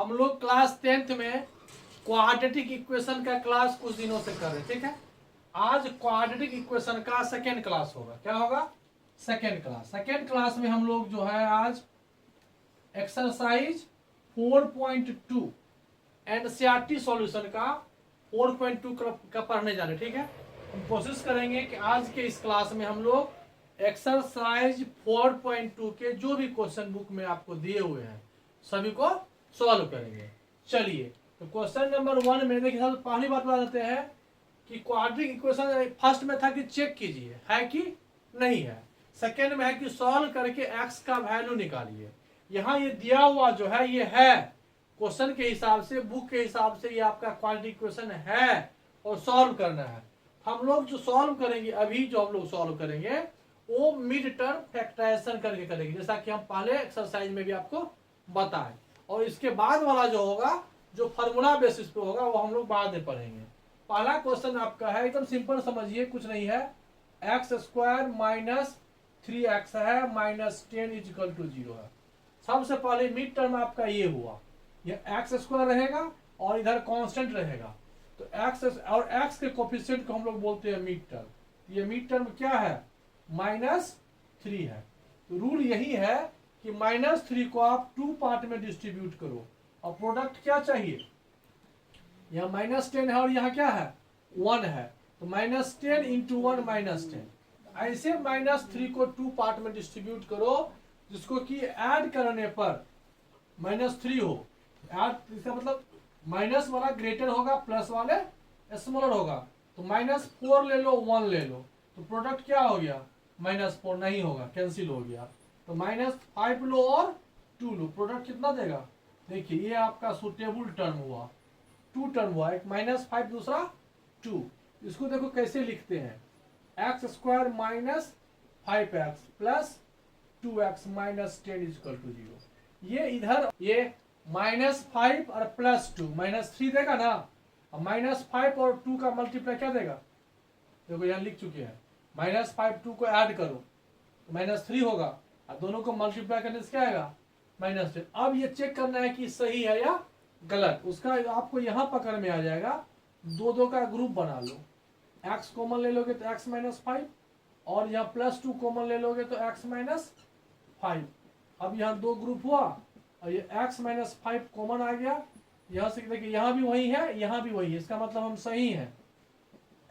हम लोग class 10th में क्वाड्रेटिक इक्वेशन का क्लास कुछ दिनों से कर रहे, ठीक है। आज क्वाड्रेटिक इक्वेशन का सेकेंड क्लास होगा। क्या होगा? Second class. सेकेंड क्लास में हम लोग जो है आज एक्सरसाइज 4.2 एनसीईआरटी सॉल्यूशन का 4.2 का पढ़ने जा रहे, ठीक है। हम कोशिश करेंगे कि आज के इस क्लास में हम लोग एक्सरसाइज 4.2 के जो भी क्वेश्चन बुक में आपको दिए हुए हैं सभी को सॉल्व करेंगे। चलिए, तो क्वेश्चन नंबर 1 में देखिए, पहली बात बता देते हैं कि क्वाड्रेटिक इक्वेशन फर्स्ट में था कि चेक कीजिए है कि नहीं है, सेकेंड में है कि सॉल्व करके एक्स का वैल्यू निकालिए। यहाँ ये दिया हुआ जो है ये है क्वेश्चन के हिसाब से, बुक के हिसाब से ये आपका क्वाड्रेटिक इक्वेशन है और सॉल्व करना है। हम लोग जो सॉल्व करेंगे अभी, जो हम लोग सॉल्व करेंगे वो मिड टर्म फैक्टराइजेशन करके करेंगे, जैसा कि हम पहले एक्सरसाइज में भी आपको बताएं। और इसके बाद वाला जो होगा, जो फॉर्मूला बेसिस पे होगा, वो हम लोग बाद में पढ़ेंगे। पहला क्वेश्चन आपका है, एकदम सिंपल समझिए, कुछ नहीं है। एक्स स्क्वायर माइनस 3x है माइनस 10 इक्वल टू 0 है। सबसे पहले मिड टर्म आपका ये हुआ, ये एक्स स्क्वायर रहेगा और इधर कांस्टेंट रहेगा, तो एक्स और एक्स के कोफिशिएंट को हम लोग बोलते हैं मिड टर्म। ये मिड टर्म क्या है? -3 है। तो रूल यही है कि -3 को आप 2 पार्ट में डिस्ट्रीब्यूट करो और प्रोडक्ट क्या चाहिए? यहाँ -10 है और यहाँ क्या है? 1 है, तो -10 इंटू 1 -10। ऐसे -3 को 2 पार्ट में डिस्ट्रीब्यूट करो जिसको कि ऐड करने पर -3 हो। ऐड इसका मतलब माइनस वाला ग्रेटर होगा, प्लस वाले स्मॉलर होगा। तो -4 ले लो, 1 ले लो, तो प्रोडक्ट क्या हो गया? -4 नहीं होगा, कैंसिल हो गया। तो -5 लो और 2 लो, प्रोडक्ट कितना देगा? देखिए, ये आपका सुटेबल टर्म हुआ, 2 टर्म हुआ, एक -5 दूसरा 2। इसको देखो कैसे लिखते हैं, x square minus 5x plus 2x minus 10 equal to 0। ये इधर ये -5 और +2 -3 देगा ना, और -5 और 2 का मल्टीप्लाई क्या देगा? देखो यहाँ लिख चुके हैं, -5 2 को ऐड करो तो -3 होगा, और दोनों को मल्टीप्लाई करने से क्या आएगा? -10। अब ये चेक करना है कि सही है या गलत, उसका आपको यहाँ पकड़ में आ जाएगा। 2 का ग्रुप बना लो, x कॉमन ले लोगे तो x -5, और यहाँ +2 कॉमन ले लोगे तो x -5। अब यहाँ 2 ग्रुप हुआ और ये x -5 कॉमन आ गया। यहाँ से देखिए, यहाँ भी वही है, यहाँ भी वही है, इसका मतलब हम सही हैं।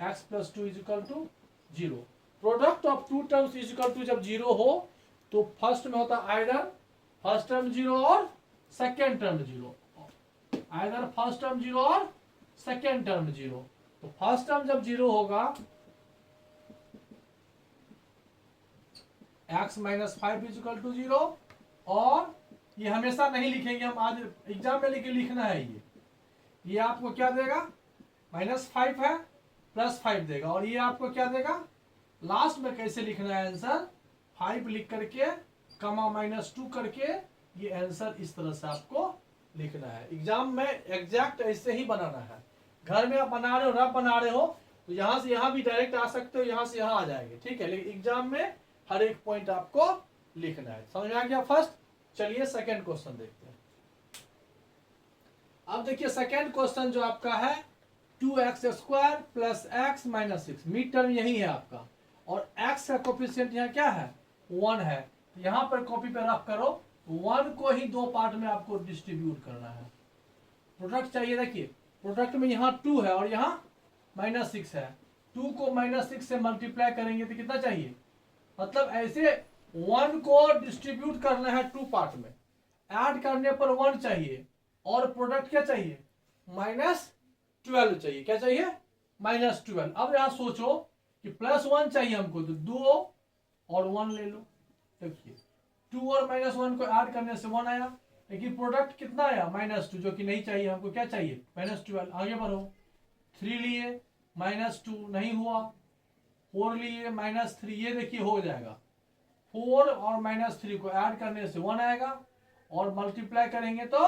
x + 2 = 0। प्रोडक्ट ऑफ 2 टर्म्स = जब 0 हो तो फर्स्ट में होता आइदर फर्स्ट टर्म 0 और second term 0, either first term 0 और सेकेंड टर्म 0। तो फर्स्ट टर्म जब 0 होगा, x -5 = 0, और ये हमेशा नहीं लिखेंगे हम, आज एग्जाम में लिखना है। ये आपको क्या देगा? -5 है, +5 देगा, और ये आपको क्या देगा? लास्ट में कैसे लिखना है आंसर? 5 लिख करके कमा -2 करके ये आंसर इस तरह से आपको लिखना है। एग्जाम में एग्जैक्ट ऐसे ही बनाना है। घर में आप बना रहे हो ना बना रहे हो तो यहाँ से यहाँ भी डायरेक्ट आ सकते हो, यहाँ से यहाँ आ जाएंगे, ठीक है। लेकिन एग्जाम में हर एक पॉइंट आपको लिखना है। समझ में आ गया फर्स्ट? चलिए सेकंड क्वेश्चन देखते हैं। अब देखिए सेकंड क्वेश्चन जो आपका है, 2x² + x - 6, मिड टर्म यही है आपका, और x का कोफिशिएंट यहाँ क्या है? 1 है। तो यहाँ पर कॉपी पे रख करो, 1 को ही 2 पार्ट में आपको डिस्ट्रीब्यूट करना है। प्रोडक्ट चाहिए, देखिए प्रोडक्ट में यहाँ 2 है और यहाँ -6 है। 2 को -6 से मल्टीप्लाई करेंगे तो कितना चाहिए? मतलब ऐसे 1 को डिस्ट्रीब्यूट करना है 2 पार्ट में, ऐड करने पर 1 चाहिए, और प्रोडक्ट क्या चाहिए? -12 चाहिए। क्या चाहिए? -12। अब यहां सोचो कि +1 चाहिए हमको, तो 2 और 1 ले लो। देखिए 2 और -1 को ऐड करने से 1 आया, लेकिन प्रोडक्ट कितना आया? -2, जो कि नहीं चाहिए हमको। क्या चाहिए? -12। आगे बढ़ो, 3 लिए -2 नहीं हुआ, 4 लिए -3, ये देखिए हो जाएगा। 4 और -3 को ऐड करने से 1 आएगा, और मल्टीप्लाई करेंगे तो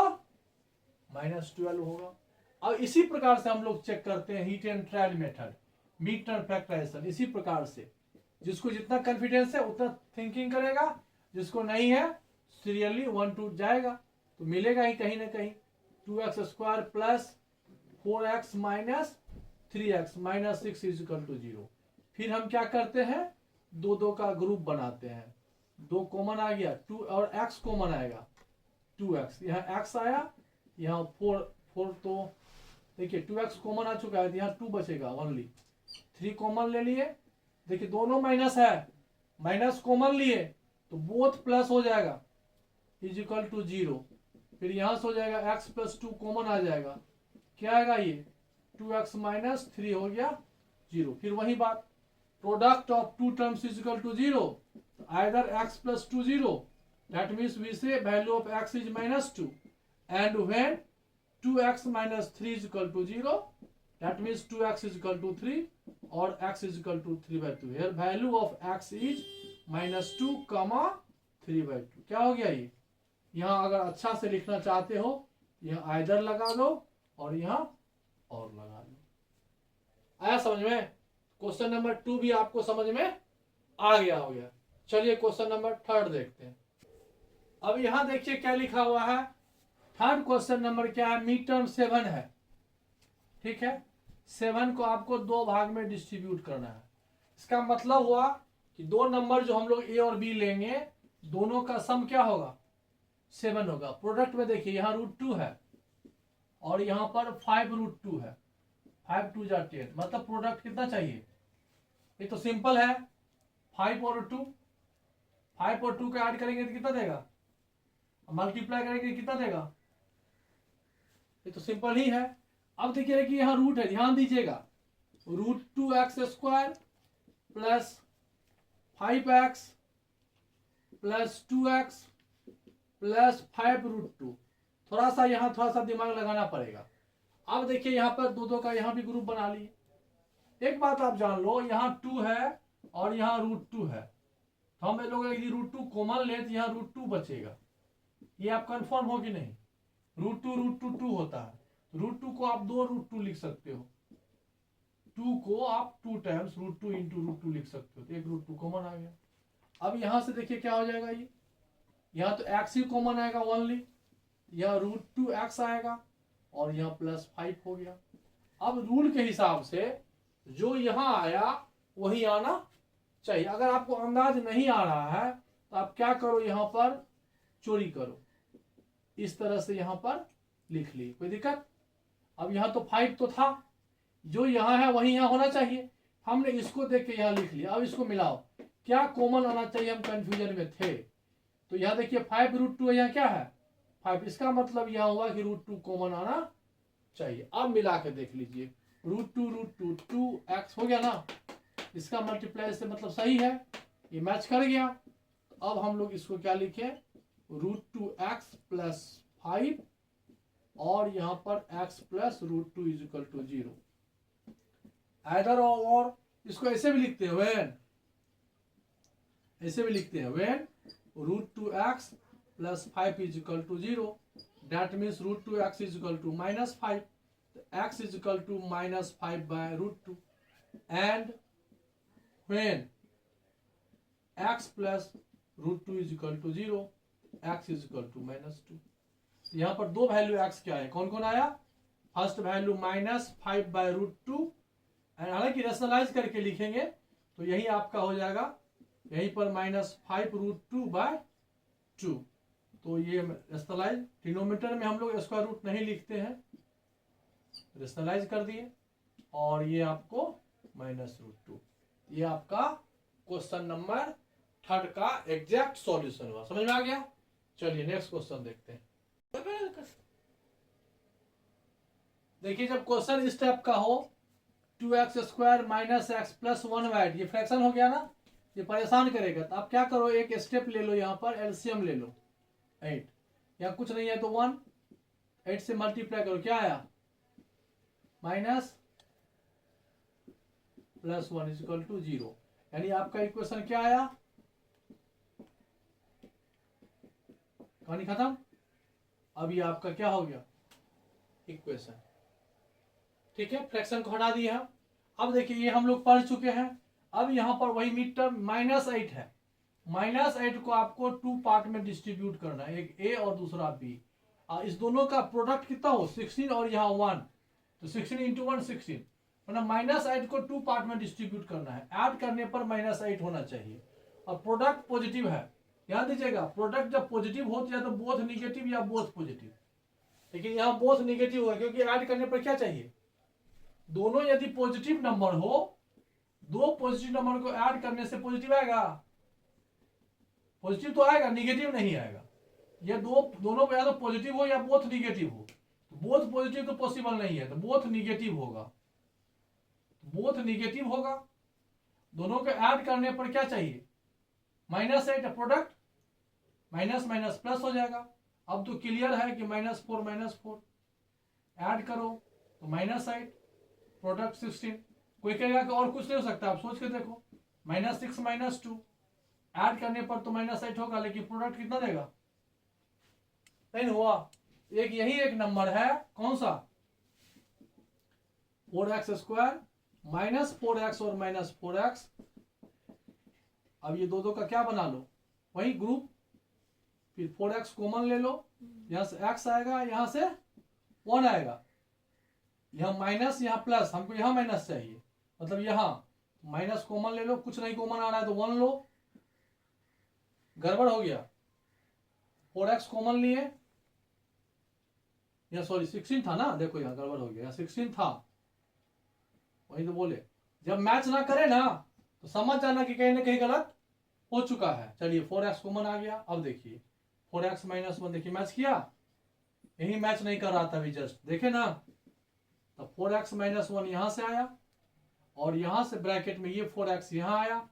-12 होगा। अब इसी प्रकार से हम लोग चेक करते हैं hit and trial method, mid term factorization. इसी प्रकार से जिसको जितना कॉन्फिडेंस है उतना थिंकिंग करेगा, जिसको नहीं है सीरियली 1 2 जाएगा, तो मिलेगा ही कहीं ना कहीं। 2x² plus 4x minus 3x minus 6 is equal to 0। फिर हम क्या करते हैं, दो दो का ग्रुप बनाते हैं, 2 कॉमन आ गया, 2 और x कॉमन आएगा, 2x यहाँ x आया, यहाँ 4 तो देखिए 2x कॉमन आ चुका है, यहाँ 2 बचेगा ओनली, 3 कॉमन ले लिए, देखिए दोनों माइनस है, माइनस कॉमन लिए तो बोथ प्लस हो जाएगा इज इक्वल टू 0। फिर यहां से हो जाएगा x प्लस 2 कॉमन आ जाएगा, क्या आएगा ये 2x माइनस 3 हो गया 0। फिर वही बात, product of two terms is equal to 0, either x plus 2 0, that means we say value of x is minus 2, and when 2x minus 3 is equal to 0, that means 2x is equal to 3 और x is equal to 3/2। Here value of x is minus 2 comma 3/2। क्या हो गया ये, यहाँ अगर अच्छा से लिखना चाहते हो यहाँ आइदर लगा दो और यहाँ और लगा दो। आया समझ में, क्वेश्चन नंबर 2 भी आपको समझ में आ गया हो गया। चलिए क्वेश्चन नंबर 3 देखते हैं। अब यहां देखिए क्या लिखा हुआ है, थर्ड क्वेश्चन नंबर क्या है, मिड टर्म 7 है, ठीक है। 7 को आपको 2 भाग में डिस्ट्रीब्यूट करना है। इसका मतलब हुआ कि 2 नंबर जो हम लोग a और b लेंगे, दोनों का सम क्या होगा 7 होगा। प्रोडक्ट में देखिए यहाँ √2 है और यहाँ पर 5√2 है, 5 2 जा 10, मतलब प्रोडक्ट कितना चाहिए, ये तो सिंपल है, 5 और 2, 5 और 2 का ऐड करेंगे तो कितना देगा, मल्टीप्लाई करेंगे कितना देगा, ये तो सिंपल ही है। अब देखिए कि यहाँ रूट है, ध्यान दीजिएगा, √2x² plus 5x plus 2x plus 5√2। थोड़ा सा यहाँ थोड़ा सा दिमाग लगाना पड़ेगा। अब देखिए यहाँ पर दो का यहाँ भी ग्रुप बना लिए। एक बात आप जान लो, यहाँ 2 है और यहाँ √2 है, तो हम लोग यदि √2 कॉमन ले तो यहाँ √2 बचेगा। ये आप कंफर्म हो कि नहीं, √2 2 होता है, √2 को आप 2√2 लिख सकते हो, 2 को आप 2 टाइम्स √2 इंटू √2 लिख सकते हो, तो एक √2 कॉमन आ गया। अब यहां से देखिए क्या हो जाएगा, ये यहाँ तो x ही कॉमन आएगा ओनली, यह √2x आएगा और यहाँ प्लस 5 हो गया। अब रूल के हिसाब से जो यहाँ आया वही आना चाहिए। अगर आपको अंदाज नहीं आ रहा है तो आप क्या करो, यहाँ पर चोरी करो, इस तरह से यहाँ पर लिख ली, कोई दिक्कत। अब यहाँ तो 5 तो था, जो यहाँ है वही यहाँ होना चाहिए, हमने इसको देख के यहाँ लिख लिया। अब इसको मिलाओ, क्या कॉमन आना चाहिए, हम कंफ्यूजन में थे। तो यहाँ देखिए 5√2 यहाँ क्या है 5, इसका मतलब यहाँ हुआ कि √2 कॉमन आना चाहिए। अब मिला के देख लीजिए, √2 2x हो गया ना, इसका मल्टीप्लाई से मतलब सही है, ये मैच कर गया। तो अब हम लोग इसको क्या लिखे, √2x प्लस 5 और यहाँ पर x plus √2 is equal to 0। Either और इसको ऐसे भी लिखते हैं व्हेन, ऐसे भी लिखते हैं when √2x plus 5 is equal to 0, that means √2x is equal to -5, x is equal to -5 by √2, and when x plus √2 is equal to 0, x is equal to -2। यहाँ पर 2 वैल्यू x क्या है, कौन कौन आया, फर्स्ट वैल्यू -5 बाय √2, हालांकि rationalise करके लिखेंगे तो यही आपका हो जाएगा, यहीं पर -5√2 बाय 2। तो ये रेशनलाइज, डिनोमिनेटर में हम लोग स्क्वायर रूट नहीं लिखते हैं, रेशनलाइज कर दिए, और ये आपको -√2। ये आपका क्वेश्चन नंबर 3 का एग्जैक्ट सॉल्यूशन हुआ, समझ में आ गया। चलिए नेक्स्ट क्वेश्चन देखते हैं। देखिए जब क्वेश्चन इस टाइप का हो, 2x² minus x plus 1y, ये फ्रैक्शन हो गया ना, ये परेशान करेगा, तो आप क्या करो, एक स्टेप ले लो, यहाँ पर एलसीएम ले लो 8, यहाँ कुछ नहीं है तो 1, 8 से मल्टीप्लाई करो, क्या आया minus plus 1 is equal to 0, यानी आपका इक्वेशन क्या आया, कहानी खत्म। अब ये आपका क्या हो गया इक्वेशन, ठीक है। फ्रैक्शन को हटा दिया। अब देखिए ये हम लोग पढ़ चुके हैं। अब यहाँ पर वही मिड टर्म -8 है, -8 को आपको 2 पार्ट में डिस्ट्रीब्यूट करना है, एक a और दूसरा b। इस दोनों का प्रोडक्ट कितना हो 16 और यहाँ 1, तो 16 इंटू 1 16, मतलब -8 को 2 पार्ट में डिस्ट्रीब्यूट करना है। ऐड करने पर -8 होना चाहिए और प्रोडक्ट पॉजिटिव है। ध्यान दीजिएगा, प्रोडक्ट जब पॉजिटिव हो तो या तो बोथ निगेटिव या बोथ पॉजिटिव, लेकिन यहाँ बोथ निगेटिव होगा क्योंकि ऐड करने पर क्या चाहिए, दोनों यदि पॉजिटिव नंबर हो, दो पॉजिटिव नंबर को ऐड करने से पॉजिटिव आएगा, पॉजिटिव तो आएगा, निगेटिव नहीं आएगा। ये दोनों या तो पॉजिटिव हो या बोथ निगेटिव हो, तो बोथ पॉजिटिव तो पॉसिबल नहीं है, तो बोथ निगेटिव होगा, बोथ निगेटिव होगा। दोनों को ऐड करने पर क्या चाहिए -8, प्रोडक्ट माइनस माइनस प्लस हो जाएगा। अब तो क्लियर है कि -4 ऐड करो तो -8, प्रोडक्ट 16। कोई कहेगा कि और कुछ नहीं हो सकता, आप सोच के देखो, -6 -2 ऐड करने पर तो -8 होगा, लेकिन प्रोडक्ट कितना देगा, नहीं हुआ। एक यही एक नंबर है, कौन सा, 4x² -4x और -4x। अब ये दो का क्या बना लो, वही ग्रुप, फिर 4x कॉमन ले लो, यहां से x आएगा, यहां से 1 आएगा, यहां माइनस यहां प्लस, हमको यहां माइनस चाहिए, मतलब यहां माइनस कॉमन ले लो, कुछ नहीं कॉमन आ रहा है तो 1 लो, गड़बड़ हो गया। 4x कॉमन लिए, या सॉरी 16 था ना, देखो यहाँ गड़बड़ हो गया, 16 था, वही तो बोले, जब मैच ना करे ना तो समझ जाना कि कहीं ना कहीं गलत हो चुका है। चलिए 4x कॉमन आ गया। अब देखिए 4x -1, देखिए मैच किया, यही मैच नहीं कर रहा था अभी जस्ट, देखे ना, तो 4x -1 यहां से आया, और यहां से ब्रैकेट में ये 4x यहां आया,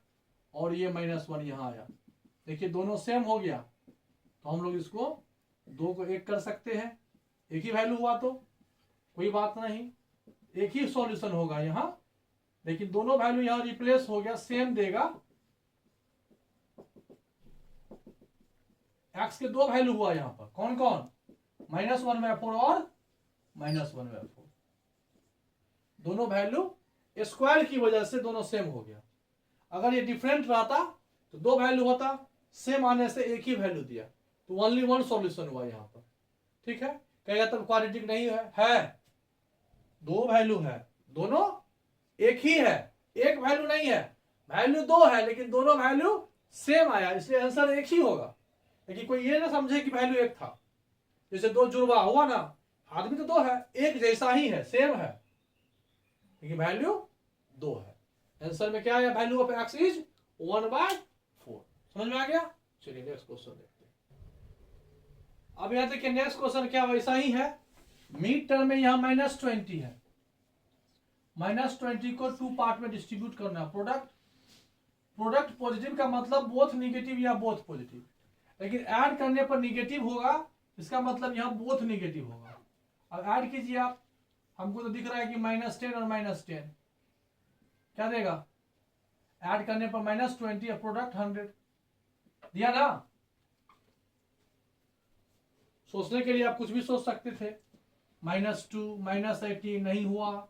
और ये -1 यहां आया। देखिए दोनों सेम हो गया, तो हम लोग इसको 2 को 1 कर सकते हैं, एक ही वैल्यू हुआ तो कोई बात नहीं, एक ही सॉल्यूशन होगा यहाँ, लेकिन दोनों वैल्यू यहाँ रिप्लेस हो गया, सेम देगा। x के 2 वैल्यू हुआ यहाँ पर, कौन कौन, -1/4 और -1/4, दोनों वैल्यू स्क्वायर की वजह से दोनों सेम हो गया। अगर ये डिफरेंट रहता तो 2 वैल्यू होता, सेम आने से एक ही वैल्यू दिया, तो ओनली 1 सॉल्यूशन हुआ यहाँ पर, ठीक है। कहेगा तब क्वाड्रेटिक नहीं है, 2 वैल्यू है, दोनों एक ही है, एक वैल्यू नहीं है, वैल्यू 2 है लेकिन दोनों वैल्यू सेम आया, इसलिए आंसर एक ही होगा। लेकिन कोई ये ना समझे कि वैल्यू एक था, जैसे 2 जुड़वा हुआ ना, आदमी तो 2 है, एक जैसा ही है, सेम है, लेकिन वैल्यू 2 है। आंसर में क्या आया, वैल्यू ऑफ x इज 1/4। समझ में आ गया। चलिए नेक्स्ट क्वेश्चन देखते हैं। अब यहां देखिए नेक्स्ट क्वेश्चन क्या वैसा ही है, मिड टर्म में यहां -20 है, -20 को 2 पार्ट में डिस्ट्रीब्यूट करना। प्रोडक्ट पॉजिटिव का मतलब बोथ निगेटिव या बोथ पॉजिटिव, लेकिन ऐड करने पर निगेटिव होगा, इसका मतलब यहाँ बोथ निगेटिव होगा। अब ऐड कीजिए आप, हमको तो दिख रहा है कि -10 और -10 क्या देगा, ऐड करने पर -20 और प्रोडक्ट 100 दिया ना। सोचने के लिए आप कुछ भी सोच सकते थे, -2 -18 नहीं हुआ,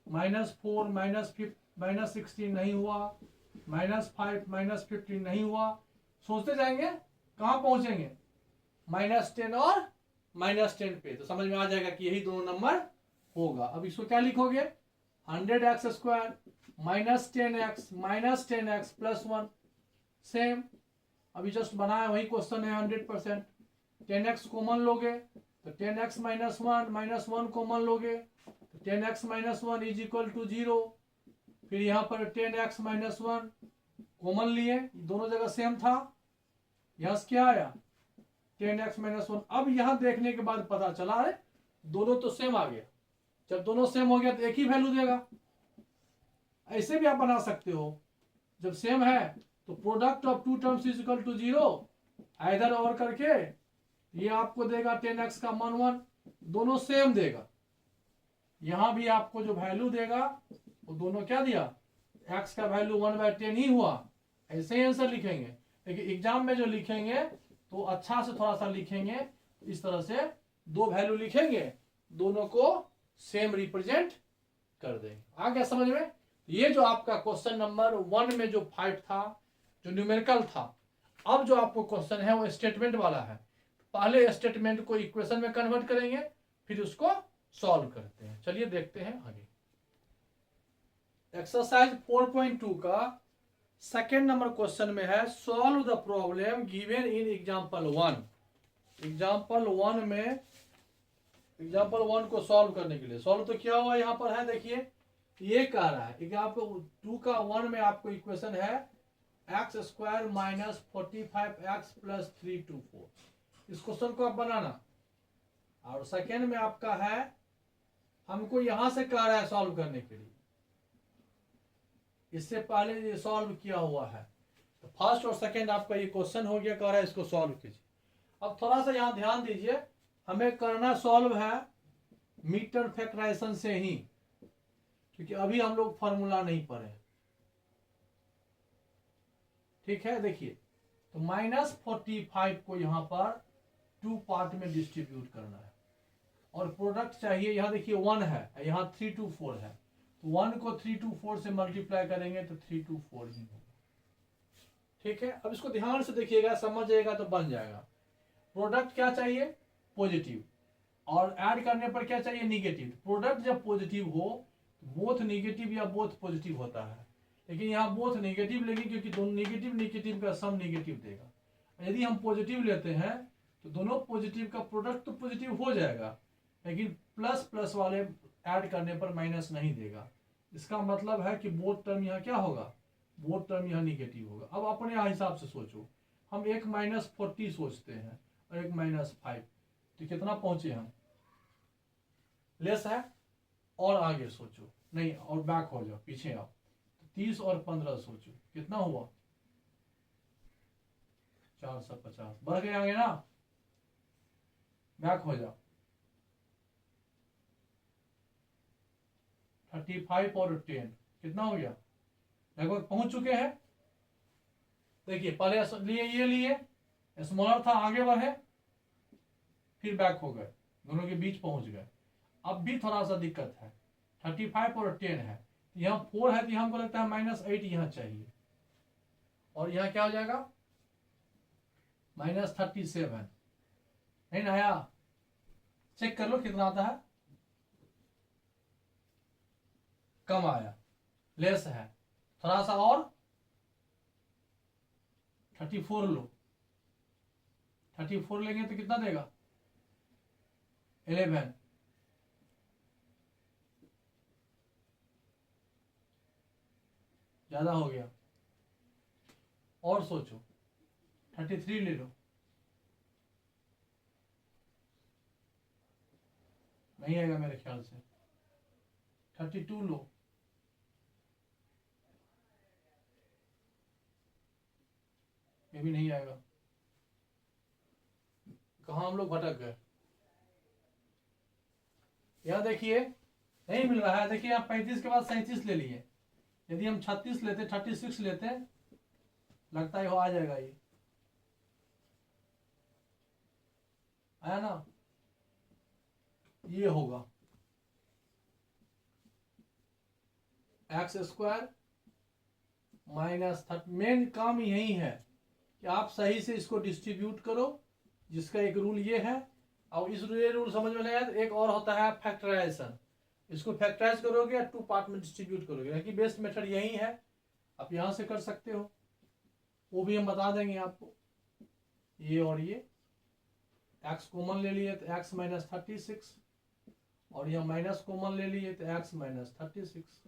-4 -16 नहीं हुआ, -5 -15 नहीं हुआ, सोचते जाएंगे कहां पहुंचेंगे, -10 और -10 पे, तो समझ में आ जाएगा कि यही दोनों नंबर होगा। अब इसको क्या लिखोगे, 100x² -10x +1 सेम, अभी जस्ट बनाया वही क्वेश्चन है 100%। 10x कॉमन लोगे तो 10x -1 -1 कॉमन लोगे तो 10x -1 इज इक्वल टू 0। फिर यहाँ पर 10x -1 कॉमन लिए, दोनों जगह सेम था, यहाँ से क्या आया 10x -1। अब यहाँ देखने के बाद पता चला है दोनों तो सेम आ गया, जब दोनों सेम हो गया तो एक ही वैल्यू देगा। ऐसे भी आप बना सकते हो, जब सेम है तो product of 2 terms is equal to 0, इधर और करके ये आपको देगा 10x का मान 1, दोनों सेम देगा। यहां भी आपको जो वैल्यू देगा वो दोनों क्या दिया, x का वैल्यू 1/10 ही हुआ, ऐसे ही आंसर लिखेंगे। लेकिन एग्जाम में जो लिखेंगे तो अच्छा से थोड़ा सा लिखेंगे, इस तरह से 2 वैल्यू लिखेंगे, दोनों को सेम रिप्रेजेंट कर देंगे। आ गया समझ में। ये जो आपका क्वेश्चन नंबर 1 में जो 5 था, जो न्यूमेरिकल था, अब जो आपको क्वेश्चन है वो स्टेटमेंट वाला है। पहले स्टेटमेंट को इक्वेशन में कन्वर्ट करेंगे, फिर उसको सॉल्व करते हैं। चलिए देखते हैं आगे। एक्सरसाइज 4.2 का सेकेंड नंबर क्वेश्चन में है, solve the problem given in example 1। Example 1 में, एग्जाम्पल 1 को सॉल्व करने के लिए, सॉल्व तो क्या हुआ यहाँ पर है, देखिए ये कह रहा है एग्जाम्पल 2 का 1 में आपको इक्वेशन है x square minus 45x plus 324। इस क्वेश्चन को आप बनाना। और सेकेंड में आपका है, हमको यहां से कह रहा है सॉल्व करने के लिए, इससे पहले ये सॉल्व किया हुआ है। तो फर्स्ट और सेकेंड आपका ये क्वेश्चन हो गया, कह रहा है इसको सॉल्व कीजिए। अब थोड़ा सा यहाँ ध्यान दीजिए, हमें करना सॉल्व है मीटर फैक्टराइजेशन से ही, क्योंकि अभी हम लोग फॉर्मूला नहीं पढ़े। ठीक है, देखिए तो -45 को यहाँ पर 2 पार्ट में डिस्ट्रीब्यूट करना है, और प्रोडक्ट चाहिए। यहाँ देखिए 1 है, यहाँ 324 है, तो 1 को 324 से मल्टीप्लाई करेंगे तो 324 ही होगा। ठीक है, अब इसको ध्यान से देखिएगा, समझिएगा तो बन जाएगा। प्रोडक्ट क्या चाहिए, पॉजिटिव, और ऐड करने पर क्या चाहिए, निगेटिव। प्रोडक्ट जब पॉजिटिव हो, बोथ निगेटिव या बोथ पॉजिटिव होता है, लेकिन यहाँ बोथ नेगेटिव लेंगे क्योंकि दोनों नेगेटिव का सम नेगेटिव देगा। यदि हम पॉजिटिव लेते हैं तो दोनों पॉजिटिव का प्रोडक्ट तो पॉजिटिव हो जाएगा, लेकिन प्लस प्लस वाले ऐड करने पर माइनस नहीं देगा। इसका मतलब है कि बोथ टर्म यहाँ क्या होगा, बोथ टर्म यहाँ निगेटिव होगा। अब अपने हिसाब से सोचो, हम एक -40 सोचते हैं और एक -5, तो कितना पहुंचे हम, लेस है। और आगे सोचो, नहीं और बैक हो जाओ, पीछे आओ, 30 और 15 सोचो कितना हुआ, 450। बढ़ गए आगे ना, बैक हो जाओ, 35 और 10 कितना हो गया, लगभग पहुंच चुके हैं। देखिए पहले लिए ये लिए, स्मॉलर था, आगे बढ़े, फिर बैक हो गए, दोनों के बीच पहुंच गए। अब भी थोड़ा सा दिक्कत है, 35 और 10 है, यहाँ 4 है, तो हमको लगता है -8 यहाँ चाहिए, और यहाँ क्या हो जाएगा -37। नहीं ना आया, चेक कर लो कितना आता है, कम आया, लेस है, थोड़ा सा और 34 लो, 34 लेंगे तो कितना देगा 11, ज्यादा हो गया। और सोचो 33 ले लो, नहीं आएगा मेरे ख्याल से। 32 लो, ये भी नहीं आएगा। कहाँ हम लोग भटक गए, यहाँ देखिए नहीं मिल रहा है। देखिए आप 35 के बाद 37 ले लिए, यदि हम 36 लेते, 36 लेते, लगता है वो आ जाएगा, ये आया ना, ये होगा x² -30। मेन काम यही है कि आप सही से इसको डिस्ट्रीब्यूट करो, जिसका एक रूल ये है। और इस रूल समझ में नहीं आया तो एक और होता है फैक्टराइजेशन। इसको फैक्टराइज करोगे या 2 पार्ट में डिस्ट्रीब्यूट करोगे, कि बेस्ट मेथड यही है। आप यहां से कर सकते हो, वो भी हम बता देंगे आपको। ये और ये x कॉमन ले लिए तो x -36, और यह माइनस कॉमन ले लिए तो x -36,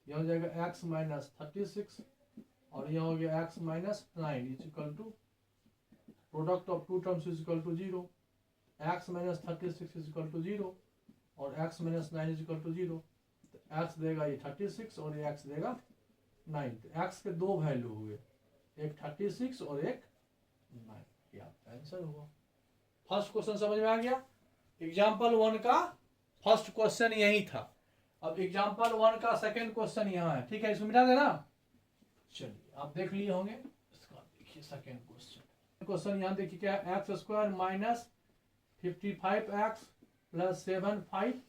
यह हो जाएगा x -36, और यह हो गया x -9 equal to product of 2 terms is equal to 0। x -36 is equal to 0 और x -9 इज इक्वल टू 0। तो x देगा ये 36 और ये x देगा 9। तो x के 2 वैल्यू हुए, एक 36 और एक 9। ये आपका आंसर हुआ। फर्स्ट क्वेश्चन समझ में आ गया। एग्जाम्पल 1 का फर्स्ट क्वेश्चन यही था। अब एग्जाम्पल 1 का सेकंड क्वेश्चन यहाँ है, ठीक है, इसको मिटा देना। चलिए आप देख लिए होंगे, इसका देखिए सेकंड क्वेश्चन यहाँ देखिए क्या है, x² -55x + 750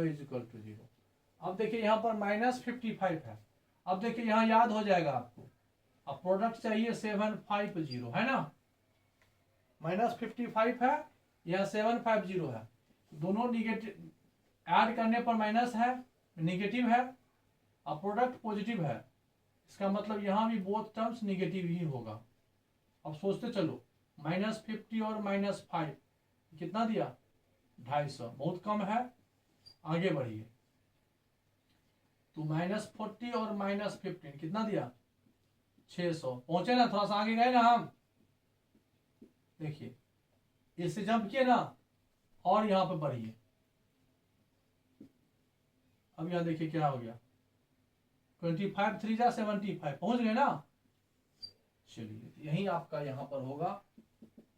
is equal to 0। अब देखिए यहाँ पर -55 है। अब देखिए यहाँ याद हो जाएगा आपको, अब प्रोडक्ट चाहिए 750 है ना, -55 है, यहाँ 750 है, दोनों निगेटिव ऐड करने पर माइनस है, निगेटिव है, और प्रोडक्ट पॉजिटिव है, इसका मतलब यहाँ भी बोथ टर्म्स निगेटिव ही होगा। अब सोचते चलो, -50 और -5 कितना दिया, 250, बहुत कम है, आगे बढ़िए। तो -40 और -15 कितना दिया, 600, पहुंचे ना, थोड़ा सा आगे गए ना हम, देखिए इससे जंप किए ना, और यहां पर बढ़िए। अब यहां देखिए क्या हो गया, 25 3 जा 75, पहुंच गए ना। चलिए यही आपका यहां पर होगा,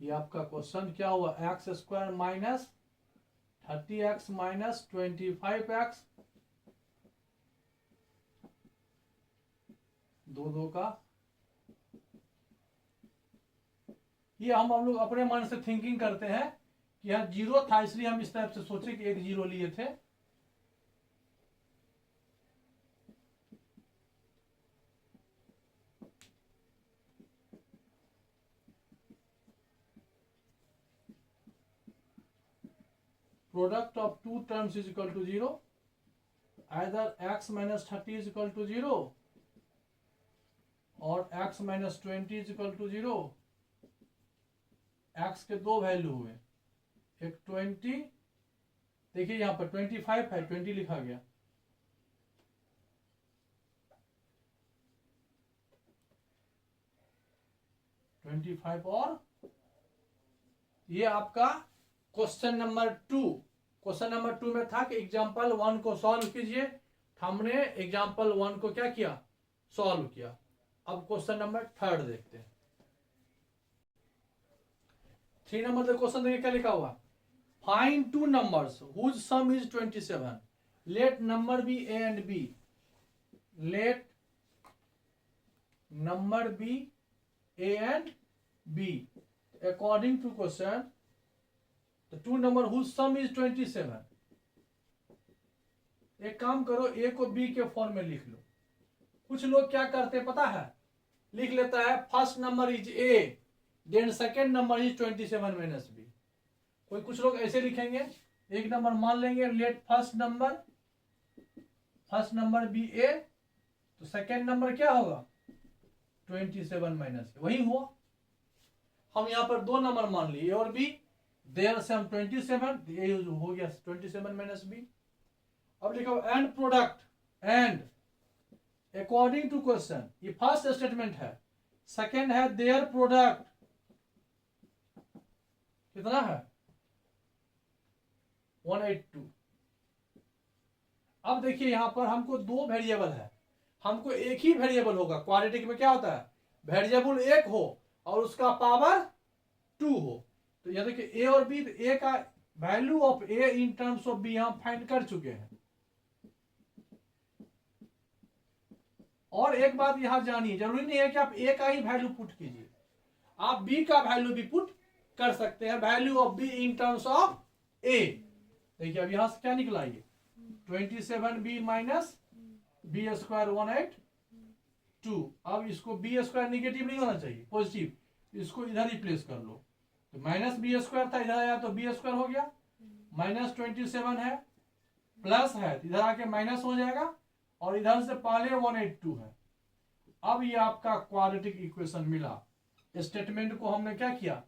ये आपका क्वेश्चन क्या हुआ, x² - 30x - 25x, 2 का। ये हम लोग अपने मन से थिंकिंग करते हैं कि यहाँ 0 था, इसलिए हम इस टाइप से सोचे कि एक 0 लिए थे। Product of two terms is equal to 0, either x - 30 is equal to 0 और x - 20 is equal to 0। x के दो वैल्यू हुए, एक 20, देखिए यहां पर 25 है, 20 लिखा गया, और ये आपका क्वेश्चन नंबर 2। क्वेश्चन नंबर 2 में था कि एग्जाम्पल 1 को सॉल्व कीजिए, हमने एग्जाम्पल 1 को क्या किया, सॉल्व किया। अब क्वेश्चन नंबर 3 देखते हैं। 3 नंबर का क्वेश्चन देखिए क्या लिखा हुआ, find two numbers whose sum is 27, let number be A and B, let number be A and B according to question the two number whose sum is 27। एक काम करो, ए को बी के फॉर्म में लिख लो। कुछ लोग क्या करते पता है, लिख लेता है first number is A then second number is 27 minus B. कोई कुछ लोग ऐसे लिखेंगे, एक नंबर मान लेंगे, let first number be A, तो सेकेंड नंबर क्या होगा 27 माइनस, वही हुआ। हम यहां पर दो नंबर मान लिए, ए और बी, देयर से हम 27, ये हो गया 27 माइनस बी। अब लिखो and product, and according to question, ये फर्स्ट स्टेटमेंट है, सेकेंड है देयर प्रोडक्ट कितना है 182। अब देखिए यहां पर हमको दो वेरिएबल है, हमको एक ही वेरिएबल होगा, क्वाड्रेटिक में क्या होता है, वेरिएबल एक हो और उसका पावर 2 हो। तो यह देखिए ए और बी, ए का value of A in terms of B हम फाइंड कर चुके हैं। और एक बात यहां जानिए, जरूरी नहीं है कि आप ए का ही वैल्यू पुट कीजिए, आप बी का वैल्यू भी पुट कर सकते हैं, value of B in terms of A. देखिए अब यहां से क्या निकला, ये 27b माइनस बी स्क्वायर 182। अब इसको बी स्क्वायर निगेटिव नहीं होना चाहिए, पॉजिटिव, इसको इधर रिप्लेस कर लो, तो माइनस बी स्क्वायर था, इधर आया तो बी स्क्वायर हो गया, -27 है, प्लस है इधर आके माइनस हो जाएगा, और इधर से पहले 182 है। अब ये आपका क्वाड्रेटिक इक्वेशन मिला। स्टेटमेंट को हमने क्या किया,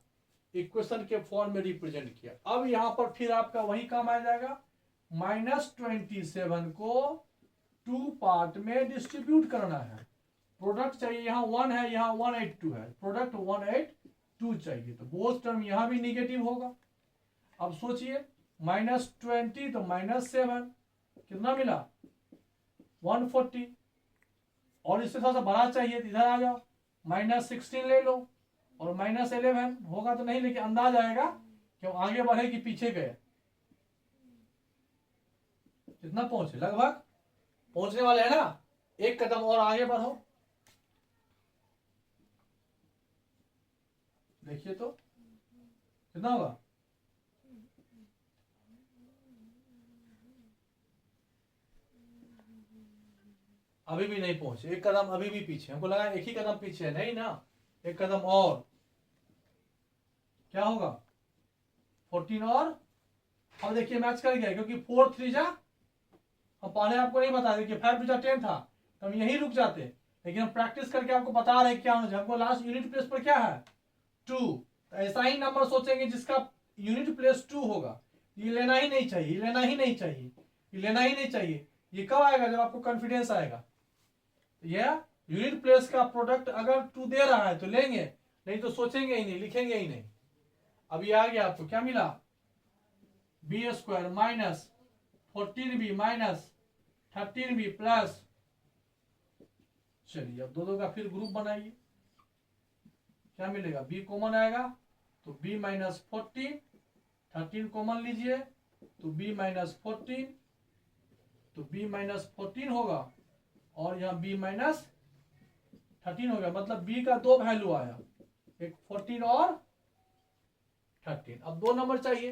इक्वेशन के फॉर्म में रिप्रेजेंट किया। अब यहां पर फिर आपका वही काम आ जाएगा, -27 को 2 पार्ट में डिस्ट्रीब्यूट करना है। प्रोडक्ट चाहिए, यहाँ 1 है, यहाँ 182 है, प्रोडक्ट 182 चाहिए, तो बोथ टर्म यहां भी निगेटिव होगा। अब सोचिए -20 तो -7 कितना मिला 140, और इससे थोड़ा सा बड़ा चाहिए तो इधर आ जाओ, -16 ले लो, और -11 होगा तो नहीं, लेकिन अंदाज आएगा कि आगे बढ़े कि पीछे गए। कितना पहुंचे, लगभग पहुंचने वाले हैं ना, एक कदम और आगे बढ़ो, देखिए तो कितना होगा, अभी भी नहीं पहुंचे, एक कदम अभी भी पीछे, हमको लगा एक ही कदम पीछे है, नहीं ना, एक कदम और, क्या होगा 14 और अब देखिए मैच कर गया क्योंकि 4 3 जा, अब पहले आपको नहीं बता देखिए 5 2 10 था तो हम यहीं रुक जाते, लेकिन हम प्रैक्टिस करके आपको बता रहे हैं क्या होना चाहिए। हमको लास्ट यूनिट प्लेस पर क्या है 2, तो ऐसा ही नंबर सोचेंगे जिसका यूनिट प्लेस 2 होगा। ये लेना ही नहीं चाहिए, ये लेना ही नहीं चाहिए, ये लेना ही नहीं चाहिए। ये कब आएगा जब आपको कॉन्फिडेंस आएगा। यह यूनिट प्लेस का प्रोडक्ट अगर 2 दे रहा है तो लेंगे, नहीं तो सोचेंगे ही नहीं, लिखेंगे ही नहीं। अब ये आ गया, आपको क्या मिला B square minus 14b minus 13b plus, चलिए अब दो का फिर ग्रुप बनाइए, क्या मिलेगा b कॉमन आएगा तो b माइनस 14, 13 कॉमन लीजिए तो b माइनस 14, तो b माइनस 14 होगा और यहाँ b माइनस 13 हो गया, मतलब b का 2 वैल्यू आया, एक 14 और 13। अब 2 नंबर चाहिए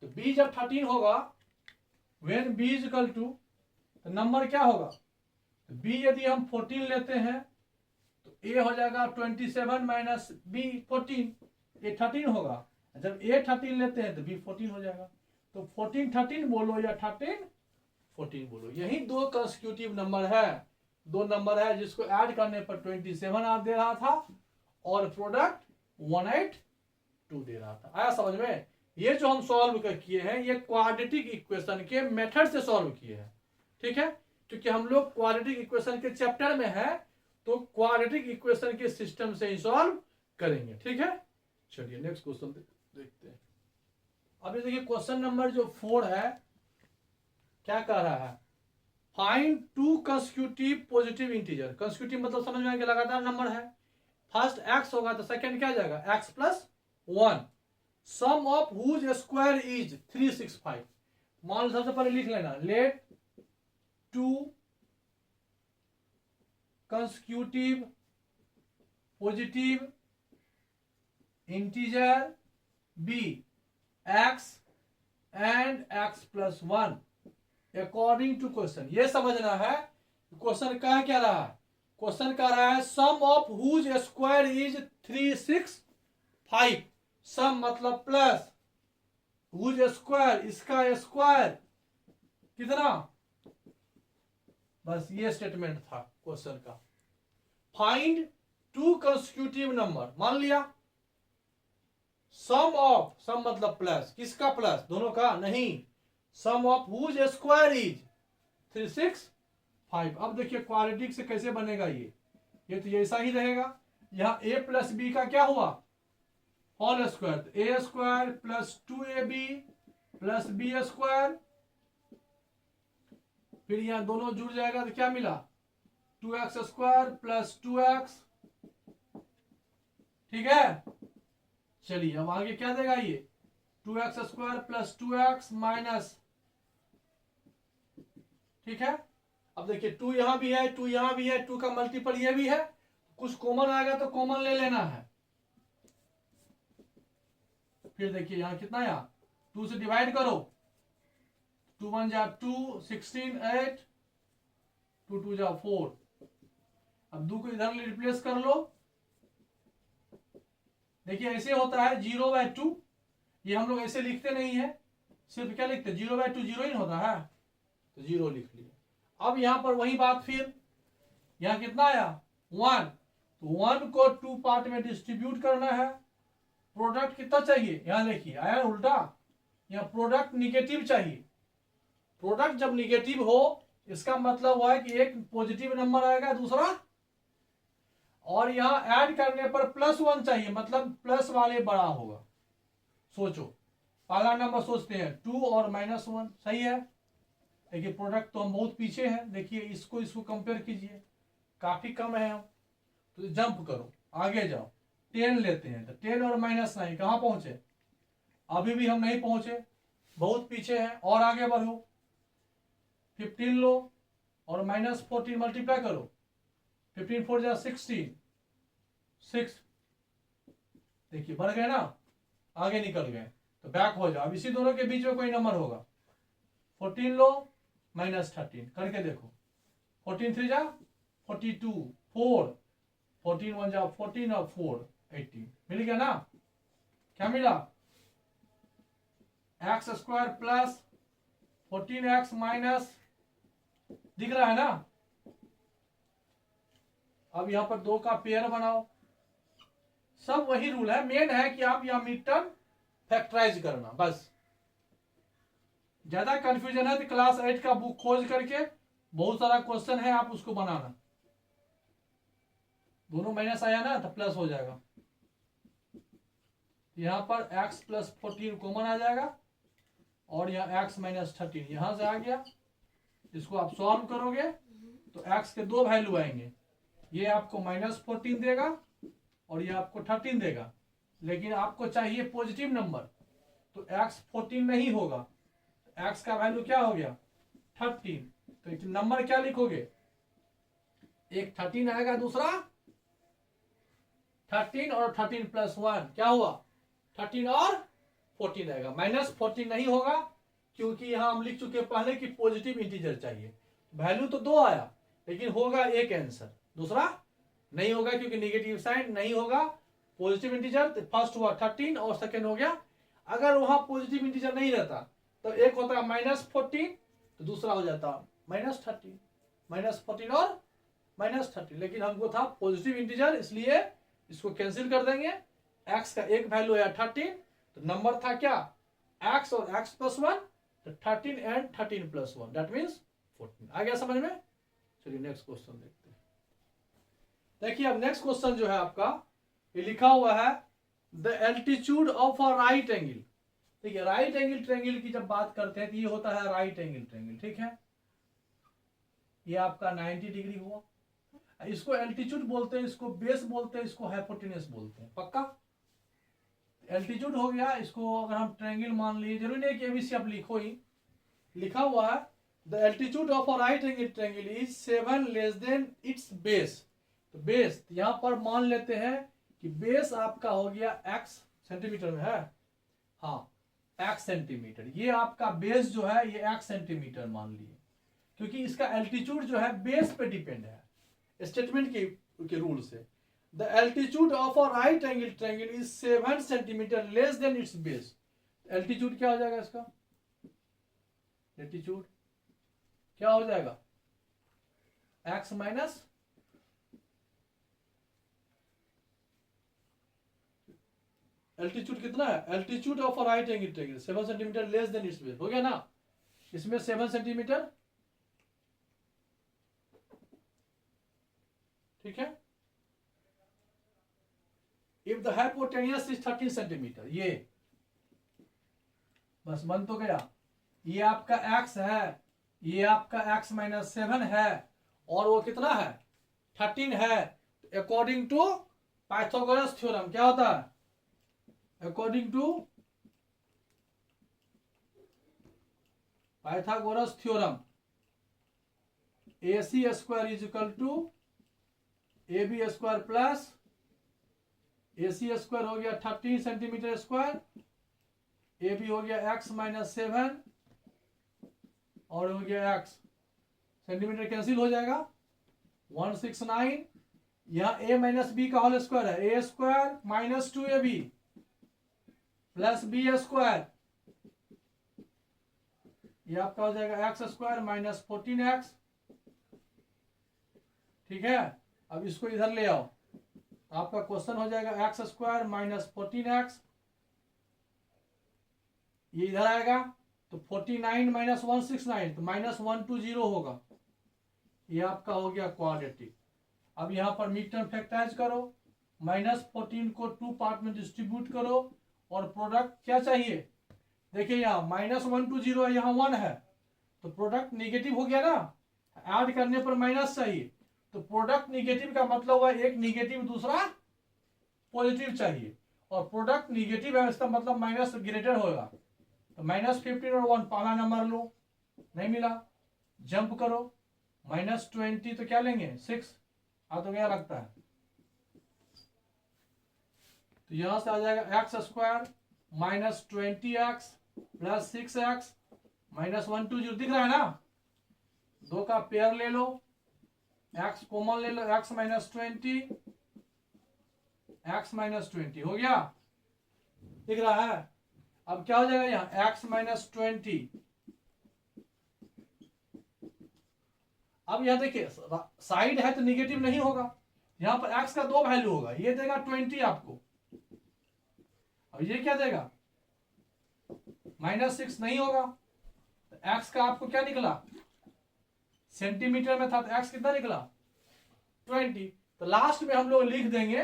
तो b जब 13 होगा when b is equal to, तो नंबर क्या होगा तो b यदि हम 14 लेते हैं तो a हो जाएगा 27 माइनस b 14, a 13 होगा। जब a 13 लेते हैं तो b 14 हो जाएगा। तो 14 13 बोलो या 13 14 बोलो, यही 2 कंसेक्यूटिव नंबर है, 2 नंबर है जिसको ऐड करने पर 27 आप दे रहा था और प्रोडक्ट 182 दे रहा था। आया समझ में। ये जो हम सॉल्व किए हैं ये क्वाड्रेटिक इक्वेशन के मेथड से सॉल्व किए हैं, ठीक है, क्योंकि हम लोग क्वाड्रेटिक इक्वेशन के चैप्टर में है तो क्वाड्रेटिक इक्वेशन के सिस्टम से ही सॉल्व करेंगे, ठीक है। चलिए नेक्स्ट क्वेश्चन देखते हैं। अभी देखिए क्वेश्चन नंबर जो 4 है क्या कह रहा है, find 2 consecutive positive integer. Consecutive मतलब समझ में आ गया, लगातार नंबर है। फर्स्ट x होगा तो सेकंड क्या जाएगा x plus 1, sum of whose square is 365। मान लो सबसे पहले लिख लेना, let 2 consecutive positive integer be x and x plus 1 according to question. ये समझना है क्वेश्चन कह क्या रहा है, क्वेश्चन कह रहा है सम ऑफ हुज स्क्वायर इज 365। सम मतलब प्लस, हुज स्क्वायर इसका स्क्वायर कितना, बस ये स्टेटमेंट था क्वेश्चन का। फाइंड 2 कंसेक्यूटिव नंबर, मान लिया सम ऑफ, सम मतलब प्लस, किसका प्लस, दोनों का नहीं, सम ऑफ हुज स्क्वायर इज 365। अब देखिए क्वाड्रेटिक से कैसे बनेगा ये तो ऐसा ही रहेगा। यहां a प्लस बी का क्या हुआ होल स्क्वायर, तो a square plus 2ab plus B square, फिर यहां दोनों जुड़ जाएगा तो क्या मिला 2x स्क्वायर प्लस 2x, ठीक है। चलिए अब आगे क्या देगा ये 2x square plus 2x minus, ठीक है। अब देखिए 2 यहां भी है 2 यहां भी है, 2 का मल्टीपल ये भी है, कुछ कॉमन आएगा तो कॉमन ले लेना है। फिर देखिए यहां कितना आया 2 से डिवाइड करो, 2 1 जा 2, 16 8, 2 2 जा 4। अब 2 को इधर रिप्लेस कर लो, देखिए ऐसे होता है 0/2, ये हम लोग ऐसे लिखते नहीं है, सिर्फ क्या लिखते 0/2, 0 ही होता है तो 0 लिख लिया। अब यहां पर वही बात, फिर यहां कितना आया 1, तो 1 को 2 पार्ट में डिस्ट्रीब्यूट करना है। प्रोडक्ट कितना चाहिए, यहां देखिए आया उल्टा, यहां प्रोडक्ट निगेटिव चाहिए। प्रोडक्ट जब निगेटिव हो इसका मतलब हुआ है कि एक पॉजिटिव नंबर आएगा दूसरा, और यहां ऐड करने पर +1 चाहिए, मतलब प्लस वाले बड़ा होगा। सोचो पहला नंबर सोचते हैं 2 और -1, सही है। देखिए प्रोडक्ट तो हम बहुत पीछे हैं, देखिए इसको कंपेयर कीजिए काफी कम है हम, तो जंप करो आगे जाओ 10 लेते हैं, तो 10 और -9 कहां पहुंचे, अभी भी हम नहीं पहुंचे, बहुत पीछे हैं, और आगे बढ़ो 15 लो और -14 मल्टीप्लाई करो, 15 4 जा 16, 6, देखिए बढ़ गए ना, आगे निकल गए, तो बैक हो जाओ। अब इसी दोनों के बीच में कोई नंबर होगा, 14 लो -13 करके देखो, 14 3 जा 42, 4, 14 1 जा 14 और 4 18, मिल गया ना। क्या मिला, x square plus 14x minus, दिख रहा है ना। अब यहां पर 2 का पेयर बनाओ, सब वही रूल है, मेन है कि आप यहां मिड टर्म फैक्टराइज करना बस। ज्यादा कंफ्यूजन है तो क्लास 8 का बुक खोज करके बहुत सारा क्वेश्चन है, आप उसको बनाना। दोनों माइनस आया ना तो प्लस हो जाएगा, यहां पर x प्लस 14 कॉमन आ जाएगा और यहाँ x माइनस 13 यहां से आ गया। इसको आप सॉल्व करोगे तो x के 2 वैल्यू आएंगे, ये आपको -14 देगा और ये आपको 13 देगा, लेकिन आपको चाहिए पॉजिटिव नंबर, तो x 14 नहीं होगा, x का वैल्यू क्या हो गया 13। तो एक नंबर क्या लिखोगे, एक 13 आएगा, दूसरा 13 और 13 प्लस 1 क्या हुआ 13 और 14 आएगा। -14 नहीं होगा क्योंकि यहां हम लिख चुके पहले कि पॉजिटिव इंटीजर चाहिए, वैल्यू तो 2 आया लेकिन होगा एक आंसर, दूसरा नहीं होगा क्योंकि नेगेटिव साइन नहीं होगा। पॉजिटिव इंटीजर फर्स्ट हुआ 13 और सेकंड हो गया, अगर वहां पॉजिटिव इंटीजर नहीं रहता तो एक होता -14 तो दूसरा हो जाता -13, -14 और -13, लेकिन हमको था पॉजिटिव इंटीजर इसलिए इसको कैंसिल कर देंगे। x का एक वैल्यू है 13, तो नंबर था क्या x और x प्लस 1, तो 13 एंड 13 प्लस 1 दैट मीन्स 14। आ गया समझ में। चलिए नेक्स्ट क्वेश्चन देखते हैं। देखिए अब नेक्स्ट क्वेश्चन जो है आपका, ये लिखा हुआ है the altitude of a right angle. देखिए राइट एंगल ट्रायंगल की जब बात करते हैं तो ये होता है राइट एंगल ट्रायंगल, ठीक है। ये आपका 90 डिग्री हुआ, इसको एल्टीट्यूड बोलते हैं, इसको बेस बोलते हैं, इसको हाइपोटेन्यूस बोलते हैं, पक्का। एल्टीट्यूड हो गया, इसको अगर हम ट्रायंगल मान लिए, जरूरी नहीं कि एबीसी आप लिखो ही, लिखा हुआ है the altitude of a right angle triangle is 7 less than it's base. तो बेस यहां पर मान लेते हैं कि बेस आपका हो गया x सेंटीमीटर में है, हाँ x सेंटीमीटर, ये आपका बेस जो है ये x सेंटीमीटर मान लिए, क्योंकि इसका एल्टीट्यूड जो है बेस पे डिपेंड है स्टेटमेंट के रूल से। The altitude of a right angle triangle is 7 centimetre less than it's base. Altitude क्या हो जाएगा इसका, एल्टीट्यूड क्या हो जाएगा x माइनस एल्टीट्यूड कितना है, altitude of a right angle triangle 7 centimetre less than it's base, हो गया ना। इसमें 7 सेंटीमीटर, ठीक है। If the hypotenuse is 13 centimetre, ये बस बन तो गया। ये आपका x है, ये आपका x माइनस 7 है और वो कितना है 13 है। अकॉर्डिंग टू पाइथागोरस थ्योरम क्या होता है, according to Pythagoras theorem AC square is equal to AB square plus AC square हो गया 13 सेंटीमीटर स्क्वायर, AB हो गया x माइनस 7 और हो गया x, सेंटीमीटर कैंसिल हो जाएगा 169। यहाँ a माइनस बी का होल स्क्वायर है, a square minus 2ab plus B square, ये आपका हो जाएगा x स्क्वायर माइनस 14x, ठीक है। अब इसको इधर ले आओ, आपका क्वेश्चन हो जाएगा x स्क्वायर माइनस 14x, ये इधर आएगा तो 49 माइनस 169 तो -120 होगा, ये आपका हो गया क्वाड्रेटिक। अब यहां पर मिड टर्म फैक्टराइज करो, -14 को 2 पार्ट में डिस्ट्रीब्यूट करो और प्रोडक्ट क्या चाहिए, देखिए यहाँ -120 है, यहाँ 1 है तो प्रोडक्ट निगेटिव हो गया ना, ऐड करने पर माइनस चाहिए, तो प्रोडक्ट निगेटिव का मतलब हुआ एक निगेटिव दूसरा पॉजिटिव चाहिए, और प्रोडक्ट निगेटिव है इसका मतलब माइनस ग्रेटर होगा, तो -15 और 1 पहला नंबर लो, नहीं मिला, जंप करो -20 तो क्या लेंगे 6, आ तो क्या लगता है, तो यहां से आ जाएगा x square minus 20x plus 6x minus 120, दिख रहा है ना। 2 का पेयर ले लो, x कॉमन ले लो, x माइनस 20 हो गया। दिख रहा है। अब क्या हो जाएगा यहाँ x माइनस 20। अब यहाँ देखिए साइड है तो निगेटिव नहीं होगा, यहाँ पर x का दो वैल्यू होगा, ये देगा 20 आपको, अब ये क्या देगा -6 नहीं होगा, तो x का आपको क्या निकला, सेंटीमीटर में था तो x कितना निकला 20। तो लास्ट में हम लोग लिख देंगे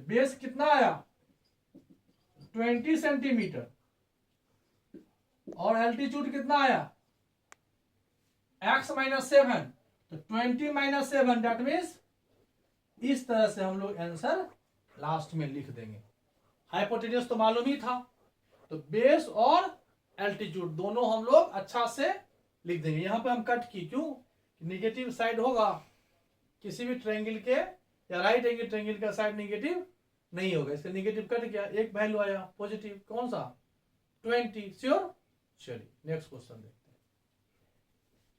बेस कितना आया 20 सेंटीमीटर और एल्टीट्यूड कितना आया x माइनस 7, तो 20 माइनस 7 डेट मीन्स इस तरह से हम लोग आंसर लास्ट में लिख देंगे। हाइपोटेन्यूज तो मालूम ही था, तो बेस और एल्टीट्यूड दोनों हम लोग अच्छा से लिख देंगे। यहां पे हम कट की क्यों, निगेटिव साइड होगा किसी भी ट्रायंगल के या राइट एंगल ट्रायंगल का साइड निगेटिव नहीं होगा, इसका निगेटिव कट गया, एक वैल्यू आया पॉजिटिव, कौन सा 20। श्योर। चलिए नेक्स्ट क्वेश्चन देखते हैं।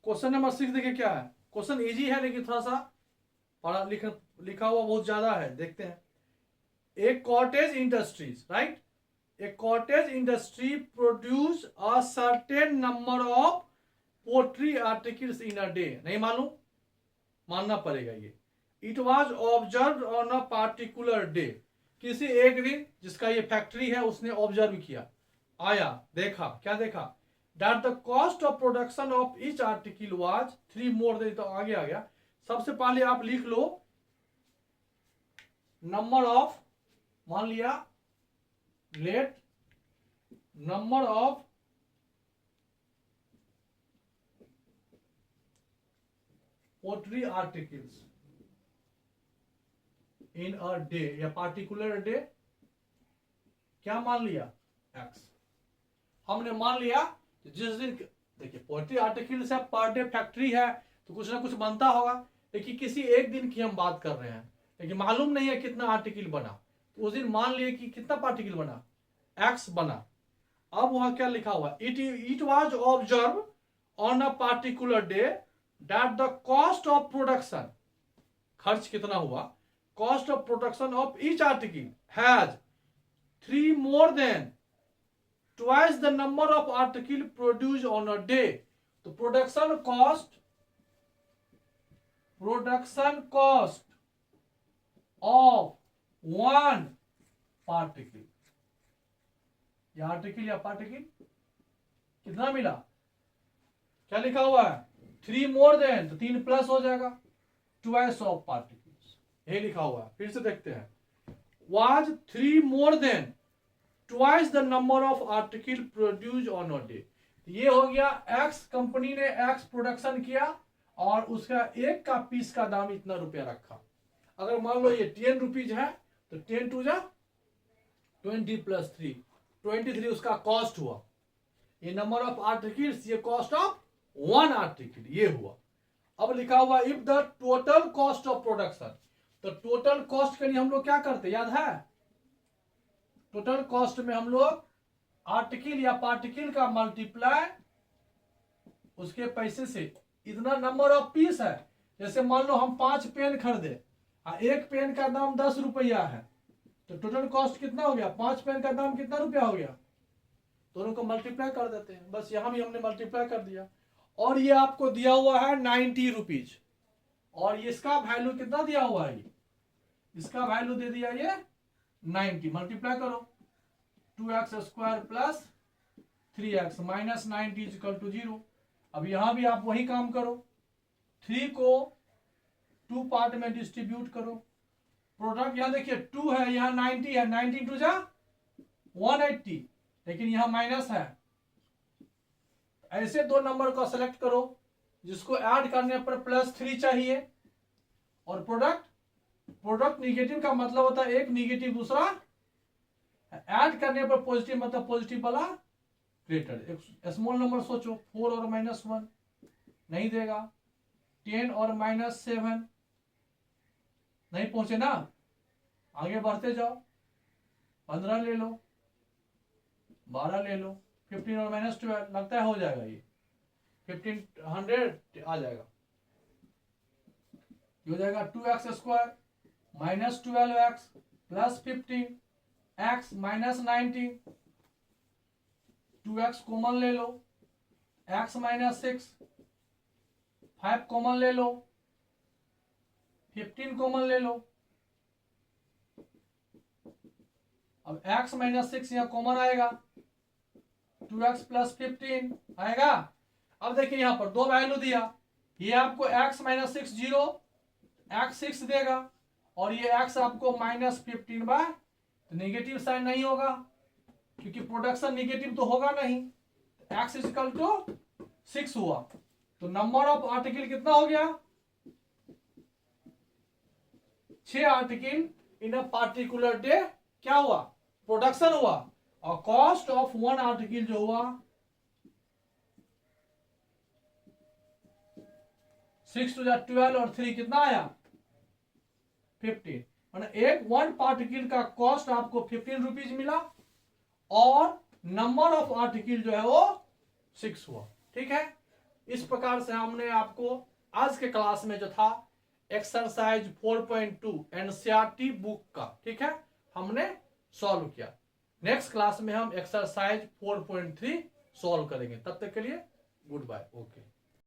क्वेश्चन नंबर 6 देखिए क्या है, क्वेश्चन इजी है लेकिन थोड़ा सा पढ़ा लिखा हुआ बहुत ज्यादा है, देखते हैं। एक cottage industries, right, a cottage industry produce a certain number of poultry articles in a day। नहीं मालूम, मानना पड़ेगा ये। It was observed on a particular day। किसी एक दिन जिसका ये फैक्ट्री है उसने ऑब्जर्व किया, आया, देखा, क्या देखा, that the cost of production of each article was 3 more than, तो आगे आ गया। सबसे पहले आप लिख लो नंबर ऑफ, मान लिया let number of poultry articles in a day या पार्टिकुलर डे, क्या मान लिया x। हमने मान लिया जिस दिन, देखिए पोल्ट्री आर्टिकल्स है, पर डे फैक्ट्री है तो कुछ ना कुछ बनता होगा, लेकिन किसी एक दिन की हम बात कर रहे हैं, लेकिन मालूम नहीं है कितना आर्टिकल बना, तो उस दिन मान लिए कि कितना पार्टिकल बना x बना। अब वहां क्या लिखा हुआ, it was observe on a particular day that the cost of production, खर्च कितना हुआ, cost of production of each article has 3 more than twice the number of article produced on a day। तो production cost of one particle, या article या particle कितना मिला, क्या लिखा हुआ है 3 more than, तो 3 प्लस हो जाएगा, ट्वाइस ऑफ पार्टिकल्स, ये लिखा हुआ है। फिर से देखते हैं, was 3 more than twice the number of article produced on a day। ये हो गया x, कंपनी ने x प्रोडक्शन किया और उसका एक का पीस का दाम इतना रुपया रखा। अगर मान लो ये 10 रुपीज है तो 10 टू जा 20 प्लस 3, 23 उसका कॉस्ट हुआ। ये नंबर ऑफ आर्टिकल्स, ये कॉस्ट ऑफ वन आर्टिकल, ये हुआ। अब लिखा हुआ if the total cost of production, तो टोटल कॉस्ट के लिए हम लोग क्या करते याद है, टोटल कॉस्ट में हम लोग आर्टिकल या पार्टिकल का मल्टीप्लाई उसके पैसे से, इतना नंबर ऑफ पीस है, जैसे मान लो हम 5 पेन खरीदे, एक पेन का दाम 10 रुपया है, तो टोटल कॉस्ट कितना हो गया, 5 पेन का दाम कितना रुपया हो गया, दोनों को मल्टीप्लाई कर देते हैं, बस यहां भी हमने मल्टीप्लाई कर दिया। और ये आपको दिया हुआ है 90 रुपीज, और इसका वैल्यू कितना दिया हुआ है, इसका वैल्यू दे दिया ये 90, मल्टीप्लाई करो 2x square plus 3x minus 90 equal to 0। अब यहां भी आप वही काम करो, 3 को 2 पार्ट में डिस्ट्रीब्यूट करो, प्रोडक्ट यहां देखिए 2 है, यहां 90 है, 90 टू जा 180, लेकिन यहां माइनस है। ऐसे दो नंबर को सेलेक्ट करो जिसको ऐड करने पर +3 चाहिए, और प्रोडक्ट निगेटिव का मतलब होता है एक निगेटिव दूसरा ऐड करने पर पॉजिटिव, मतलब पॉजिटिव वाला ग्रेटर। एक स्मॉल नंबर सोचो, 4 और -1 नहीं देगा, 10 और -7 नहीं पहुंचे ना, आगे बढ़ते जाओ, 15 ले लो, 12 ले लो, 15 और -12 लगता है हो जाएगा, ये 1500 आ जाएगा, हो जाएगा 2x square -12x plus 15 x minus 19, 2x common ले लो, x माइनस 6, 5 कॉमन ले लो, 15 कॉमन ले लो। अब x माइनस 6 यहां कॉमन आएगा, 2x प्लस 15 आएगा। अब देखिए यहां पर दो वैल्यू दिया, ये आपको x माइनस 6 0, x 6 देगा, और ये x आपको माइनस 15 बाय, तो निगेटिव साइन नहीं होगा क्योंकि प्रोडक्शन निगेटिव तो होगा नहीं। x इक्वल टू 6 हुआ, तो नंबर ऑफ आर्टिकल कितना हो गया, 6 article in a particular day क्या हुआ, प्रोडक्शन हुआ। और कॉस्ट ऑफ वन आर्टिकल जो हुआ 6 टू 12 और 3 कितना आया 15, मतलब एक वन पार्टिकल का कॉस्ट आपको 15 रुपीज मिला और नंबर ऑफ आर्टिकल जो है वो 6 हुआ। ठीक है, इस प्रकार से हमने आपको आज के क्लास में जो था एक्सरसाइज 4.2 एनसीईआरटी बुक का, ठीक है, हमने सॉल्व किया। नेक्स्ट क्लास में हम एक्सरसाइज 4.3 सॉल्व करेंगे। तब तक के लिए गुड बाय, ओके।